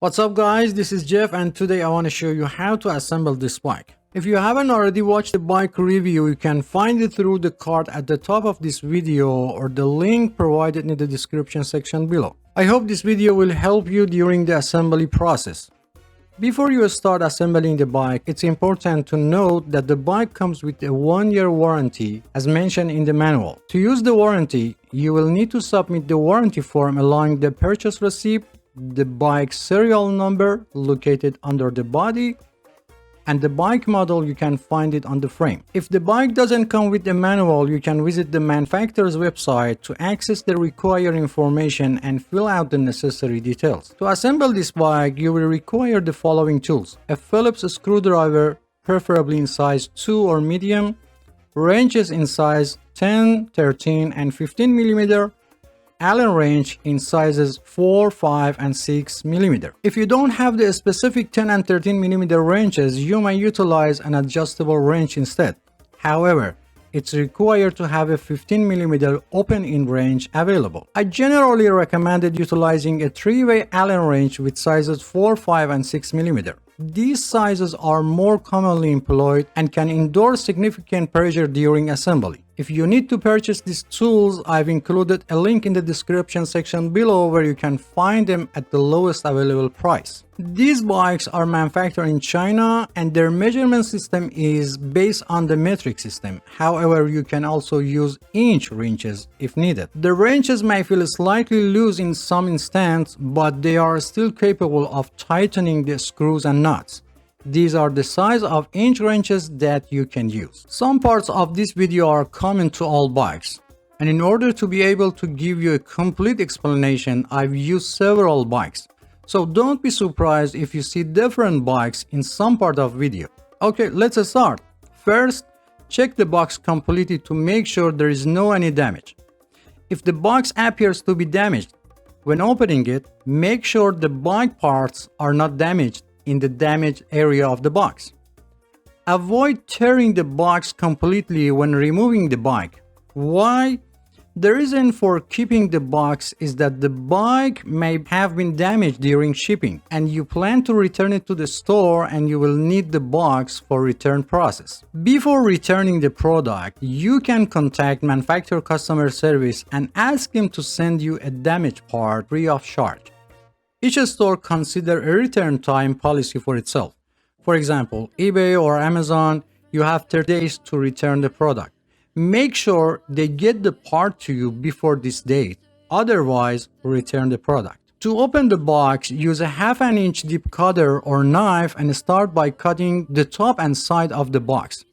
What's up guys, this is Jeff and today I want to show you how to assemble this bike. If you haven't already watched the bike review, you can find it through the card at the top of this video or the link provided in the description section below. I hope this video will help you during the assembly process. Before you start assembling the bike, it's important to note that the bike comes with a 1-year warranty as mentioned in the manual. To use the warranty, you will need to submit the warranty form along the purchase receipt, the bike serial number located under the body, and the bike model. You can find it on the frame. If the bike doesn't come with the manual, you can visit the manufacturer's website to access the required information and fill out the necessary details. To assemble this bike, you will require the following tools: a Phillips screwdriver, preferably in size 2 or medium, wrenches in size 10, 13, and 15 mm, Allen wrench in sizes 4, 5, and 6 mm. If you don't have the specific 10 and 13 mm wrenches, you may utilize an adjustable wrench instead. However, it's required to have a 15 mm open-end wrench available. I generally recommended utilizing a 3-way Allen wrench with sizes 4, 5, and 6 mm. These sizes are more commonly employed and can endure significant pressure during assembly. If you need to purchase these tools, I've included a link in the description section below where you can find them at the lowest available price. These bikes are manufactured in China and their measurement system is based on the metric system. However, you can also use inch wrenches if needed. The wrenches may feel slightly loose in some instances, but they are still capable of tightening the screws and nuts. These are the size of inch wrenches that you can use. Some parts of this video are common to all bikes, and in order to be able to give you a complete explanation, I've used several bikes. So don't be surprised if you see different bikes in some part of video. Okay, let's start. First, check the box completely to make sure there is no any damage. If the box appears to be damaged, when opening it, make sure the bike parts are not damaged in the damaged area of the box. Avoid tearing the box completely when removing the bike. Why? The reason for keeping the box is that the bike may have been damaged during shipping and you plan to return it to the store and you will need the box for return process. Before returning the product, you can contact manufacturer customer service and ask them to send you a damaged part free of charge. Each store considers a return time policy for itself. For example, eBay or Amazon, you have 30 days to return the product. Make sure they get the part to you before this date, otherwise return the product. To open the box, use a 1/2 inch deep cutter or knife and start by cutting the top and side of the box.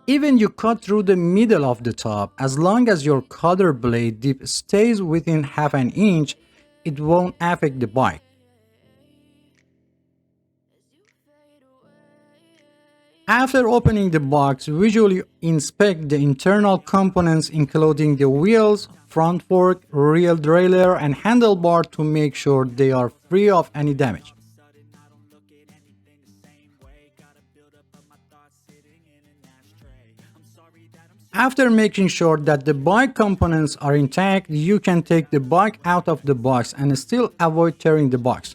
Even you cut through the middle of the top, as long as your cutter blade dip stays within 1/2 inch, it won't affect the bike. After opening the box, visually inspect the internal components including the wheels, front fork, rear derailleur, and handlebar to make sure they are free of any damage. After making sure that the bike components are intact, you can take the bike out of the box and still avoid tearing the box.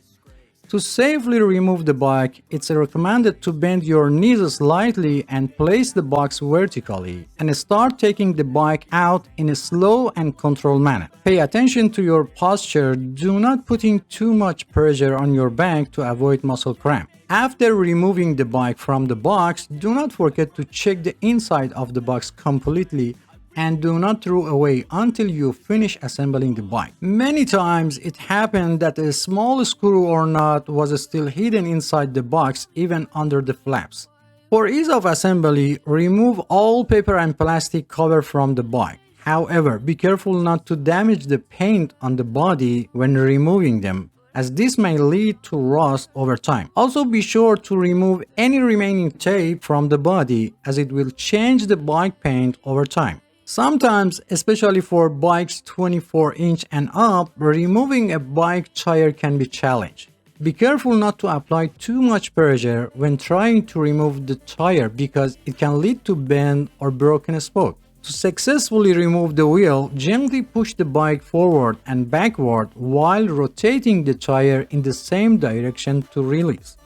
To safely remove the bike, it's recommended to bend your knees slightly and place the box vertically and start taking the bike out in a slow and controlled manner. Pay attention to your posture. Do not put in too much pressure on your back to avoid muscle cramp. After removing the bike from the box, do not forget to check the inside of the box completely and do not throw away until you finish assembling the bike. Many times it happened that a small screw or nut was still hidden inside the box, even under the flaps. For ease of assembly, remove all paper and plastic cover from the bike. However, be careful not to damage the paint on the body when removing them, as this may lead to rust over time. Also be sure to remove any remaining tape from the body, as it will change the bike paint over time. Sometimes, especially for bikes 24 inch and up, removing a bike tire can be challenging. Be careful not to apply too much pressure when trying to remove the tire because it can lead to bend or broken spoke. To successfully remove the wheel, gently push the bike forward and backward while rotating the tire in the same direction to release.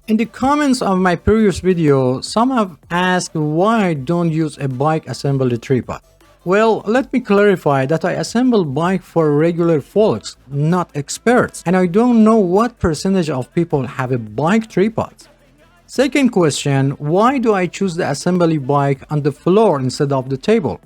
In the comments of my previous video, some have asked why I don't use a bike assembly tripod. Well, let me clarify that I assemble bike for regular folks, not experts, and I don't know what percentage of people have a bike tripod. Second question, why do I choose the assembly bike on the floor instead of the table?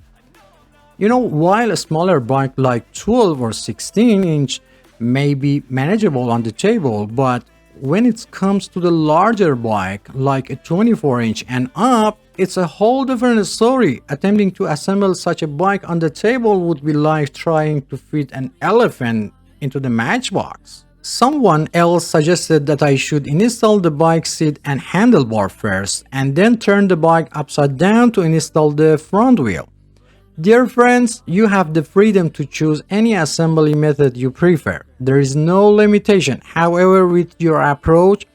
You know, while a smaller bike like 12 or 16 inch may be manageable on the table, but when it comes to the larger bike like a 24 inch and up, it's a whole different story. Attempting to assemble such a bike on the table would be like trying to fit an elephant into the matchbox. Someone else suggested that I should install the bike seat and handlebar first and then turn the bike upside down to install the front wheel. Dear friends, you have the freedom to choose any assembly method you prefer. There is no limitation. However, with your approach,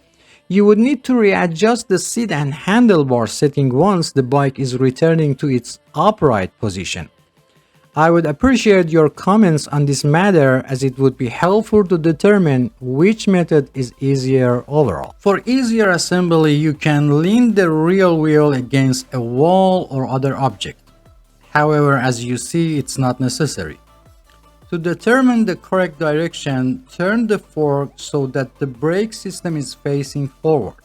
you would need to readjust the seat and handlebar setting once the bike is returning to its upright position. I would appreciate your comments on this matter as it would be helpful to determine which method is easier overall. For easier assembly, you can lean the rear wheel against a wall or other object. However, as you see, it's not necessary. To determine the correct direction, turn the fork so that the brake system is facing forward.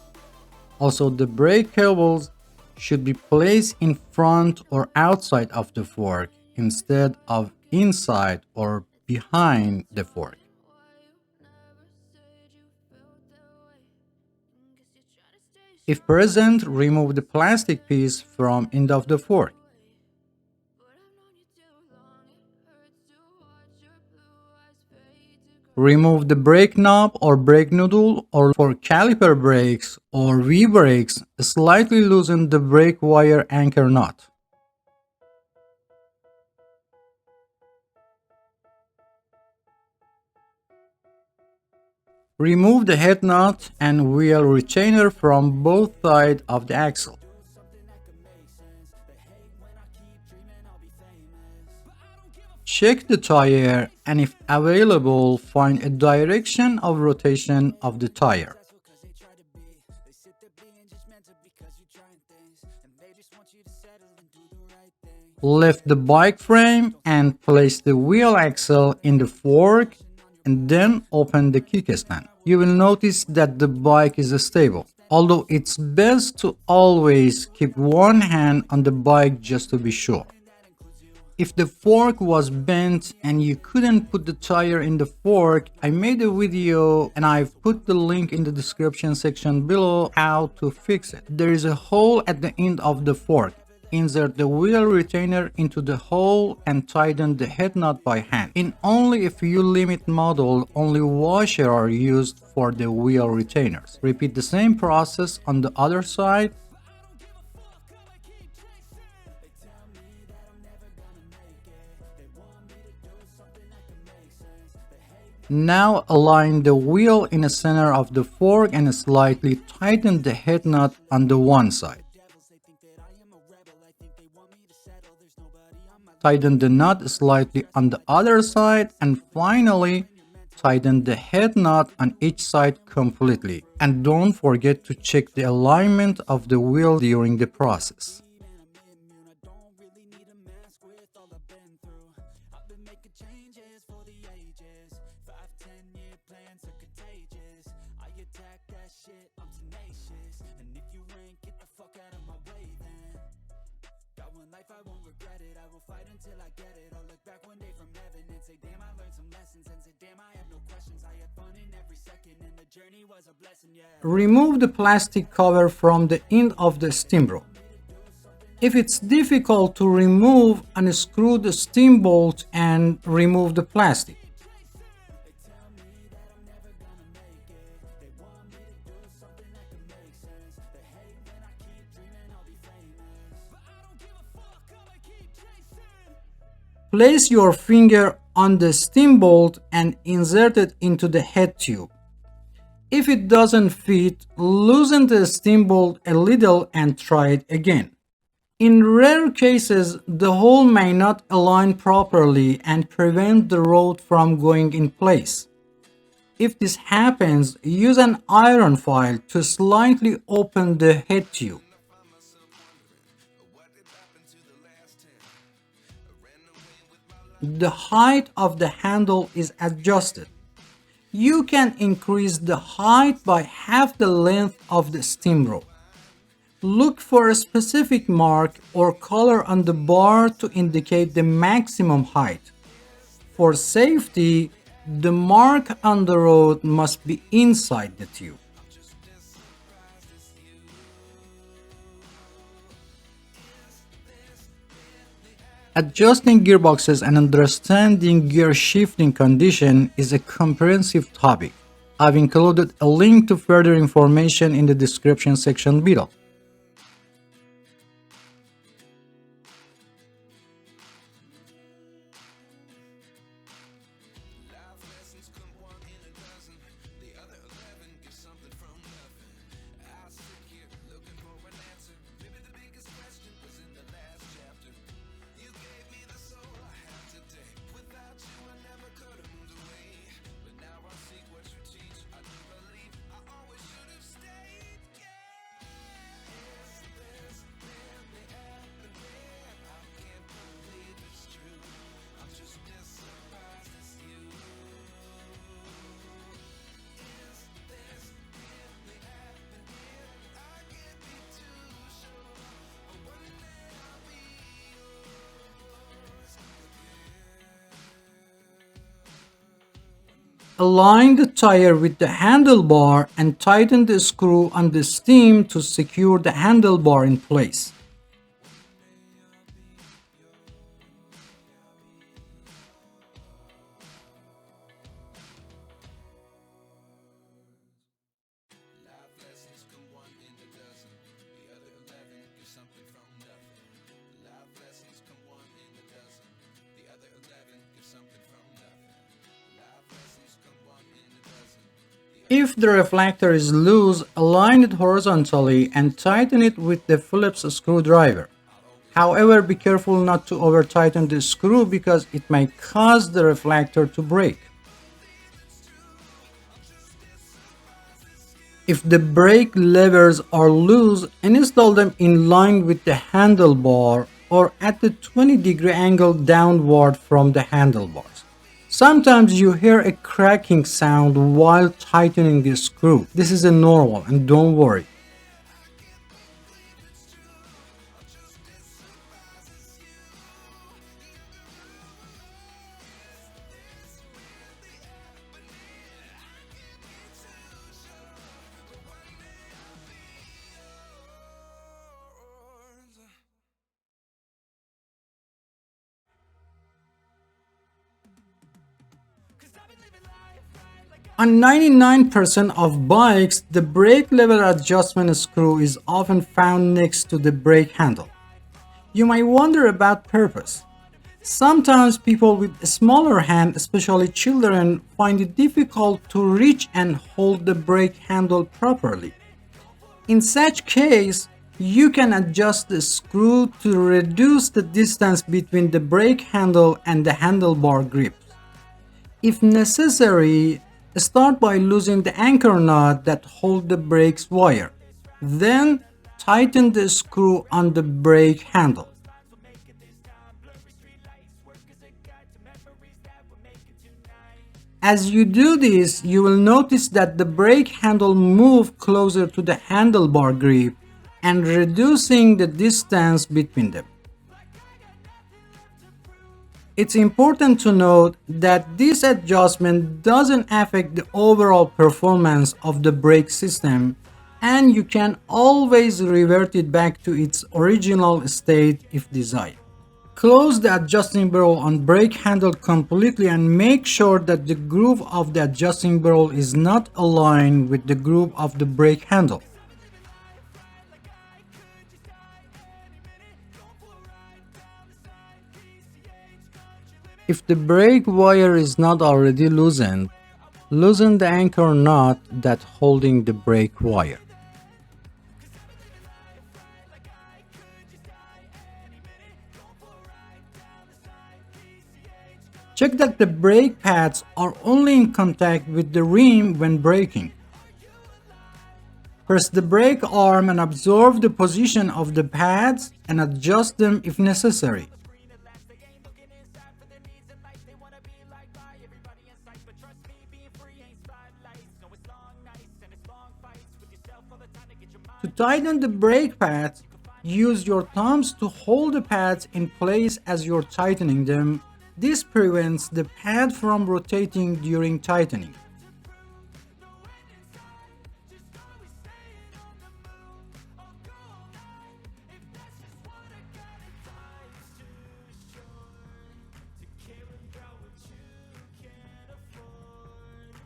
Also, the brake cables should be placed in front or outside of the fork instead of inside or behind the fork. If present, remove the plastic piece from end of the fork. Remove the brake knob or brake noodle, or for caliper brakes or V-brakes, slightly loosen the brake wire anchor nut. Remove the head nut and wheel retainer from both sides of the axle. Check the tire and if available, find a direction of rotation of the tire. Lift the bike frame and place the wheel axle in the fork and then open the kickstand. You will notice that the bike is stable, although it's best to always keep one hand on the bike just to be sure. If the fork was bent and you couldn't put the tire in the fork, I made a video and I've put the link in the description section below how to fix it. There is a hole at the end of the fork. Insert the wheel retainer into the hole and tighten the head nut by hand. In only a few limit models, only washers are used for the wheel retainers. Repeat the same process on the other side. Now align the wheel in the center of the fork and slightly tighten the head nut on the one side. Tighten the nut slightly on the other side and finally tighten the head nut on each side completely. And don't forget to check the alignment of the wheel during the process. Remove the plastic cover from the end of the steam rope. If it's difficult to remove, unscrew the steam bolt and remove the plastic. Place your finger on the steam bolt and insert it into the head tube. If it doesn't fit, loosen the steam bolt a little and try it again. In rare cases, the hole may not align properly and prevent the rod from going in place. If this happens, use an iron file to slightly open the head tube. The height of the handle is adjusted. You can increase the height by half the length of the steam rope. Look for a specific mark or color on the bar to indicate the maximum height. For safety, the mark on the rod must be inside the tube. Adjusting gearboxes and understanding gear shifting condition is a comprehensive topic. I've included a link to further information in the description section below. Align the tire with the handlebar and tighten the screw on the stem to secure the handlebar in place. If the reflector is loose, align it horizontally and tighten it with the Phillips screwdriver. However, be careful not to over-tighten the screw because it may cause the reflector to break. If the brake levers are loose, install them in line with the handlebar or at the 20-degree angle downward from the handlebars. Sometimes you hear a cracking sound while tightening the screw. This is normal and don't worry. On 99% of bikes, the brake lever adjustment screw is often found next to the brake handle. You might wonder about purpose. Sometimes people with a smaller hand, especially children, find it difficult to reach and hold the brake handle properly. In such case, you can adjust the screw to reduce the distance between the brake handle and the handlebar grip. If necessary, start by loosening the anchor nut that holds the brake's wire. Then, tighten the screw on the brake handle. As you do this, you will notice that the brake handle moves closer to the handlebar grip and reducing the distance between them. It's important to note that this adjustment doesn't affect the overall performance of the brake system, and you can always revert it back to its original state if desired. Close the adjusting barrel on brake handle completely and make sure that the groove of the adjusting barrel is not aligned with the groove of the brake handle. If the brake wire is not already loosened, loosen the anchor nut that's holding the brake wire. Check that the brake pads are only in contact with the rim when braking. Press the brake arm and observe the position of the pads and adjust them if necessary. To tighten the brake pads, use your thumbs to hold the pads in place as you're tightening them. This prevents the pad from rotating during tightening.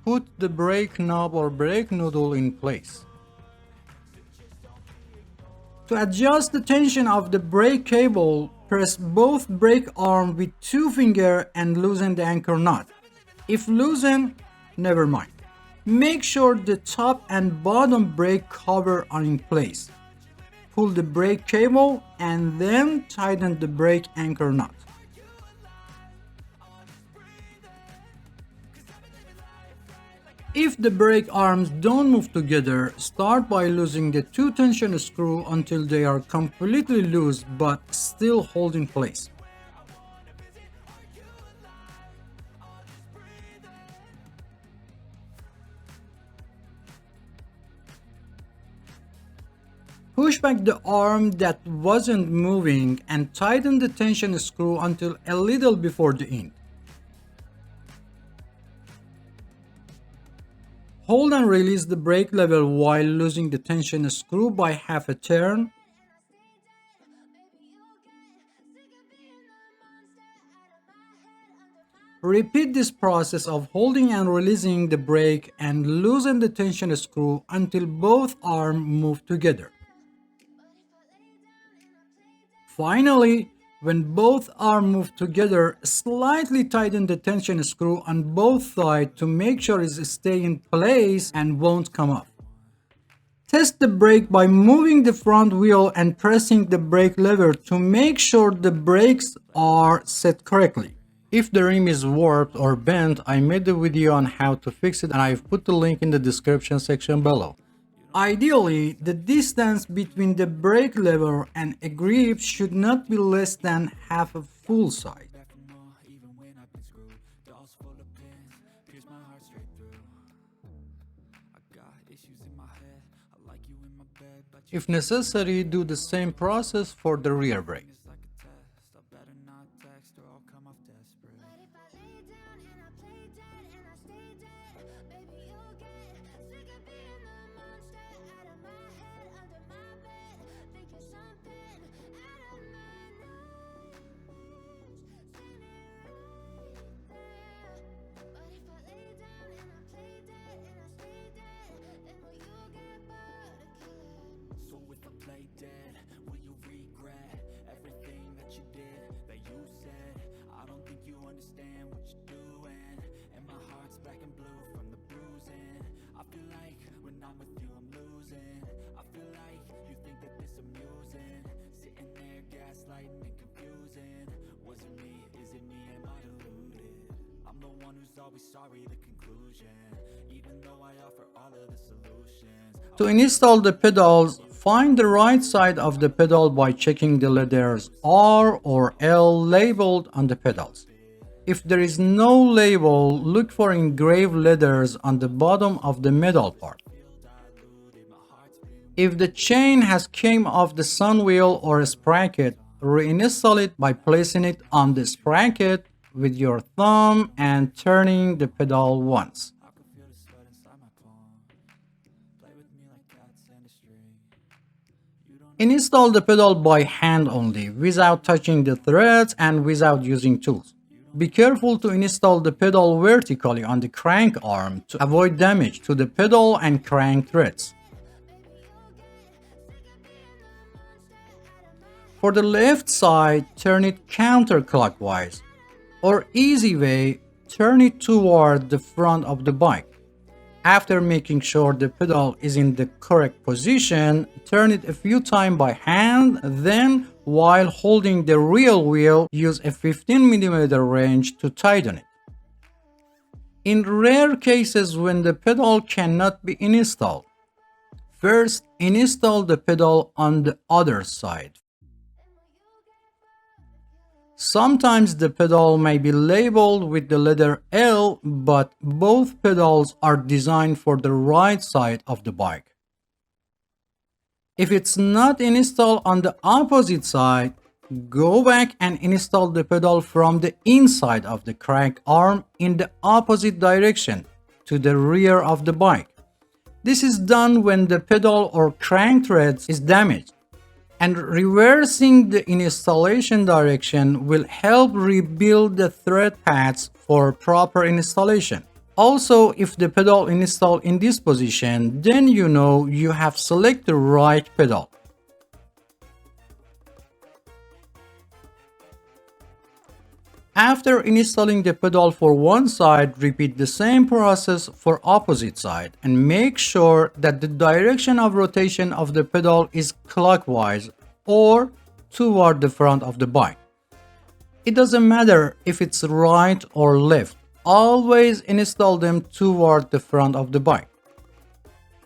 Put the brake knob or brake noodle in place. To adjust the tension of the brake cable, press both brake arms with 2 fingers and loosen the anchor knot. If loosened, never mind. Make sure the top and bottom brake cover are in place. Pull the brake cable and then tighten the brake anchor knot. If the brake arms don't move together, start by loosening the 2 tension screws until they are completely loose but still hold in place. Push back the arm that wasn't moving and tighten the tension screw until a little before the end. Hold and release the brake lever while losing the tension screw by half a turn. Repeat this process of holding and releasing the brake and loosen the tension screw until both arms move together. Finally, when both arms move together, slightly tighten the tension screw on both sides to make sure it stays in place and won't come off. Test the brake by moving the front wheel and pressing the brake lever to make sure the brakes are set correctly. If the rim is warped or bent, I made a video on how to fix it and I've put the link in the description section below. Ideally, the distance between the brake lever and a grip should not be less than half a full size. If necessary, do the same process for the rear brake. To install the pedals, find the right side of the pedal by checking the letters R or L labeled on the pedals. If there is no label, look for engraved letters on the bottom of the metal part. If the chain has came off the sun wheel or sprocket, reinstall it by placing it on the sprocket with your thumb and turning the pedal once. Install the pedal by hand only, without touching the threads and without using tools. Be careful to install the pedal vertically on the crank arm to avoid damage to the pedal and crank threads. For the left side, turn it counterclockwise, or easy way, turn it toward the front of the bike. After making sure the pedal is in the correct position, turn it a few times by hand, then while holding the rear wheel, use a 15 mm wrench to tighten it. in rare cases when the pedal cannot be installed. First, install the pedal on the other side. Sometimes the pedal may be labeled with the letter L, but both pedals are designed for the right side of the bike. If it's not installed on the opposite side, go back and install the pedal from the inside of the crank arm in the opposite direction to the rear of the bike. This is done when the pedal or crank thread is damaged, and reversing the installation direction will help rebuild the thread pads for proper installation. Also, if the pedal installed in this position, then you know you have selected the right pedal. After installing the pedal for one side, repeat the same process for opposite side and make sure that the direction of rotation of the pedal is clockwise or toward the front of the bike. It doesn't matter if it's right or left. Always install them toward the front of the bike.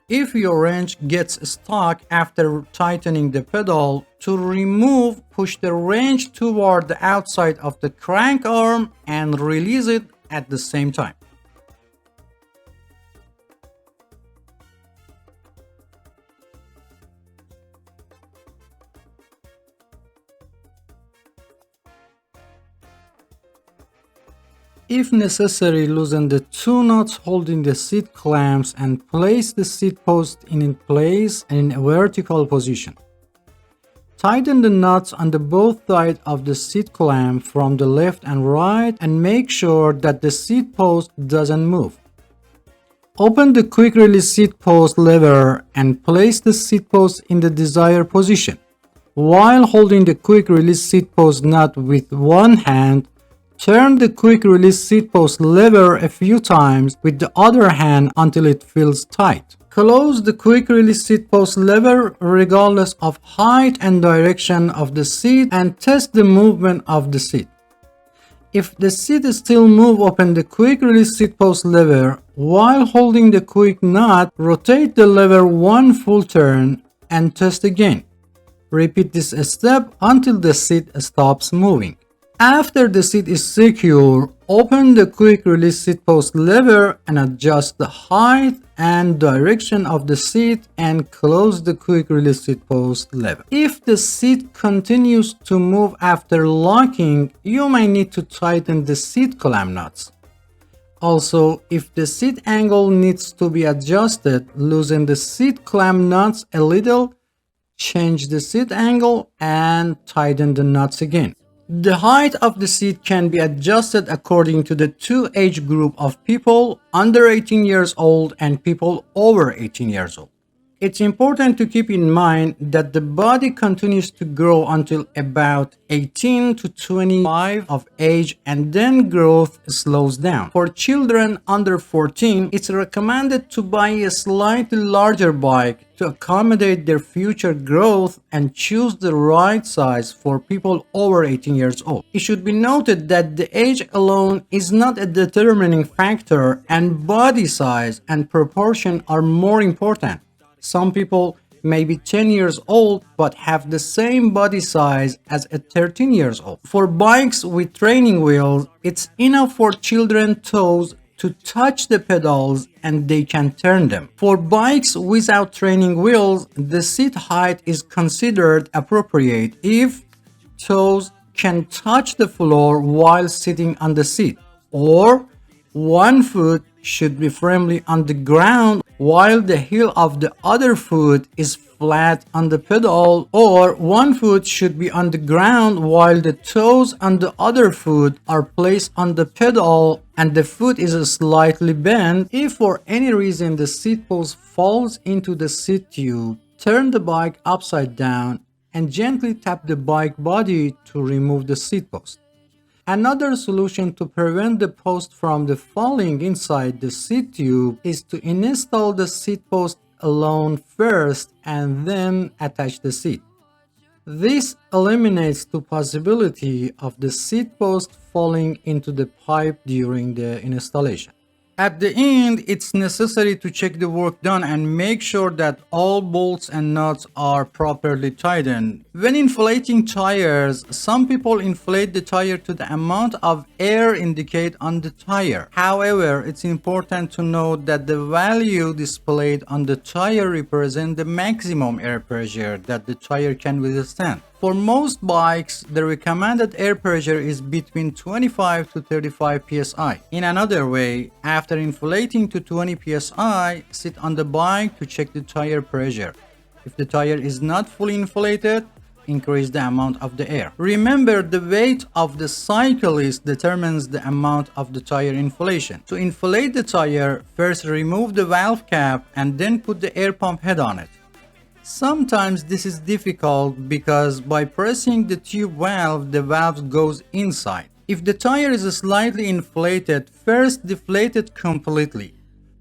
If your wrench gets stuck after tightening the pedal, to remove, push the wrench toward the outside of the crank arm and release it at the same time. If necessary, loosen the two nuts holding the seat clamps and place the seat post in place and in a vertical position. Tighten the nuts on the both sides of the seat clamp from the left and right and make sure that the seat post doesn't move. Open the quick release seat post lever and place the seat post in the desired position. While holding the quick release seat post nut with one hand, turn the quick release seat post lever a few times with the other hand until it feels tight. Close the quick release seat post lever regardless of height and direction of the seat and test the movement of the seat. If the seat still moves, open the quick release seat post lever. While holding the quick nut, rotate the lever one full turn and test again. Repeat this step until the seat stops moving. After the seat is secure, open the quick release seat post lever and adjust the height and direction of the seat and close the quick release seat post lever. If the seat continues to move after locking, you may need to tighten the seat clamp nuts. Also, if the seat angle needs to be adjusted, loosen the seat clamp nuts a little, change the seat angle and tighten the nuts again. The height of the seat can be adjusted according to the two age group of people under 18 years old and people over 18 years old. It's important to keep in mind that the body continues to grow until about 18 to 25 of age and then growth slows down. For children under 14, it's recommended to buy a slightly larger bike to accommodate their future growth and choose the right size for people over 18 years old. It should be noted that the age alone is not a determining factor and body size and proportion are more important. Some people may be 10 years old but have the same body size as a 13 years old. For bikes with training wheels, it's enough for children's toes to touch the pedals and they can turn them. For bikes without training wheels, the seat height is considered appropriate if toes can touch the floor while sitting on the seat, or one foot should be firmly on the ground while the heel of the other foot is flat on the pedal, or one foot should be on the ground while the toes on the other foot are placed on the pedal and the foot is slightly bent. If for any reason the seat post falls into the seat tube, turn the bike upside down and gently tap the bike body to remove the seat post. Another solution to prevent the post from falling inside the seat tube is to install the seat post alone first and then attach the seat. This eliminates the possibility of the seat post falling into the pipe during the installation. At the end, it's necessary to check the work done and make sure that all bolts and nuts are properly tightened. When inflating tires, some people inflate the tire to the amount of air indicated on the tire. However, it's important to note that the value displayed on the tire represents the maximum air pressure that the tire can withstand. For most bikes, the recommended air pressure is between 25 to 35 psi. In another way, after inflating to 20 psi, sit on the bike to check the tire pressure. If the tire is not fully inflated, increase the amount of the air. Remember, the weight of the cyclist determines the amount of the tire inflation. To inflate the tire, first remove the valve cap and then put the air pump head on it. Sometimes this is difficult because by pressing the tube valve, the valve goes inside. If the tire is slightly inflated, first deflate it completely.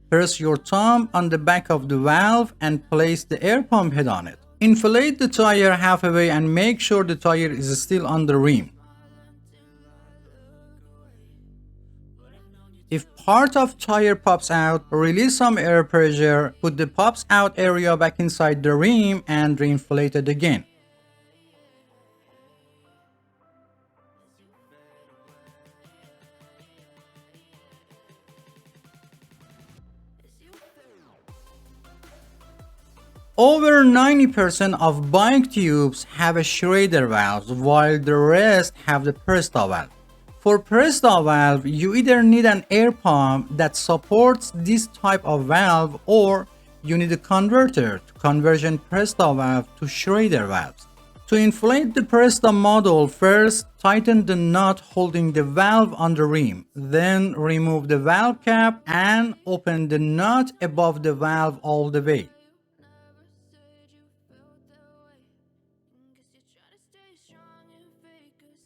Press your thumb on the back of the valve and place the air pump head on it. Inflate the tire halfway and make sure the tire is still on the rim. If part of tire pops out, release some air pressure, put the pops out area back inside the rim and reinflate it again. Over 90% of bike tubes have a Schrader valve, while the rest have the Presta valve. For Presta valve, you either need an air pump that supports this type of valve or you need a converter to conversion Presta valve to Schrader valves. To inflate the Presta model, first tighten the nut holding the valve on the rim, then remove the valve cap and open the nut above the valve all the way.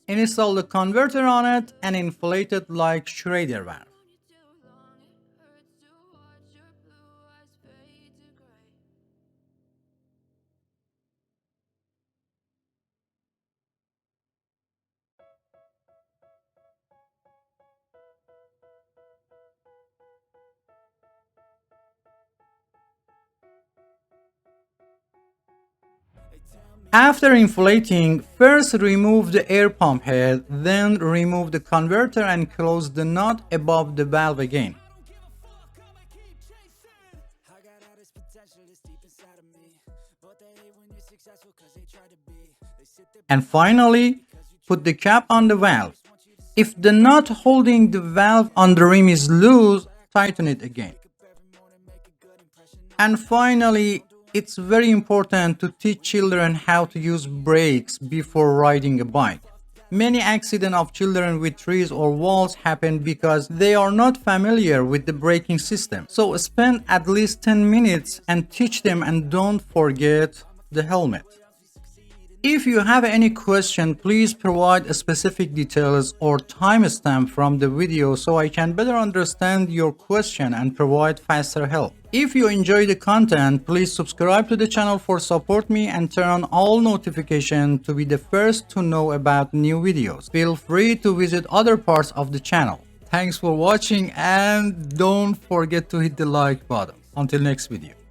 Install the converter on it and inflate it like Schrader valve. After inflating, first remove the air pump head, then remove the converter and close the nut above the valve again. And finally, put the cap on the valve. If the nut holding the valve on the rim is loose, tighten it again. And finally, it's very important to teach children how to use brakes before riding a bike. Many accidents of children with trees or walls happen because they are not familiar with the braking system. So spend at least 10 minutes and teach them, and don't forget the helmet. If you have any question, please provide specific details or timestamp from the video so I can better understand your question and provide faster help. If you enjoy the content, please subscribe to the channel for support me and turn on all notifications to be the first to know about new videos. Feel free to visit other parts of the channel. Thanks for watching and don't forget to hit the like button. Until next video.